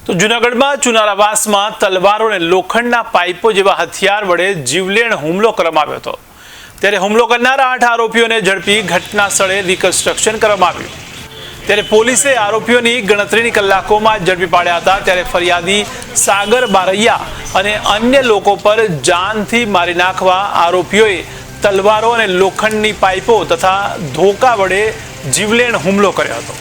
તો જૂનાગઢમાં ચુનારાવાસમાં તલવારો અને લોખંડના પાઇપો જેવા હથિયાર વડે જીવલેણ હુમલો કરવામાં આવ્યો હતો। ત્યારે હુમલો કરનારા 8 આરોપીઓને ઝડપી ઘટના સ્થળે રિકન્સ્ટ્રક્શન કરવામાં આવ્યું। ત્યારે પોલીસે આરોપીઓની ગણતરીની કલાકોમાં ઝડપી પાડ્યા હતા। ત્યારે ફરિયાદી સાગર બારૈયા અને અન્ય લોકો પર જાનથી મારી નાખવા આરોપીઓએ તલવારો અને લોખંડની પાઇપો તથા ધોકા વડે જીવલેણ હુમલો કર્યો હતો।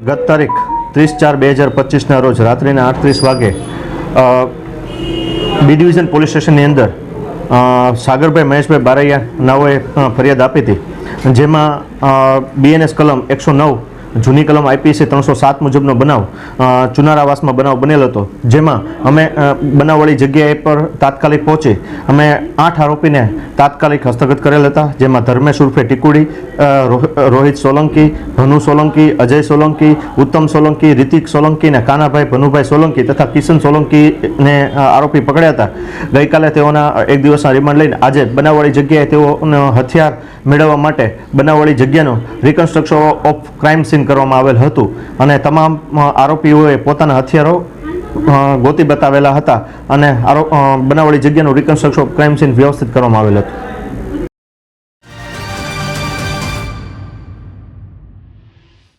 गत तारीख 30/4/2025 रोज रात्रि 8:30 वागे बी डिविजन पोलीस स्टेशन अंदर सागरभाई महेशभाई बारैया नाओए फरियाद आपी थी, जेमां BNS कलम 109 जूनी कलम IPC 307 मुजबनो बनाव चुनारावास में बनाव बनेल हतो। जेमां अमे बनाववाળી जग्याए पर तात्कालिक पहुंची अमे 8 आरोपीने तात्कालिक हस्तगत करेल हता। जेमां धर्मेश उर्फे टीकुड़ी, रोहित सोलंकी, भनु सोलंकी, अजय सोलंकी, उत्तम सोलंकी, ऋतिक सोलंकी ने कानाभाई भनुभाई सोलंकी तथा किशन सोलंकी ने आरोपी पकड़्या हता। गई काले तेओना एक दिवसना रिमांड लईने आजे बनाववाળી जग्याए तेओनो हथियार मेळववा माटे बनाववाળી जग्यानो रिकन्स्ट्रक्शन ऑफ क्राइम सीन કરવામાં આવેલ હતું અને તમામ આરોપીઓએ પોતાના હથિયારો ગોતી બતાવેલા હતા અને બનાવવાળી જગ્યાનું રિકન્સ્ટ્રક્શન ઓફ ક્રાઇમ સીન વ્યવસ્થિત કરવામાં આવેલ હતું।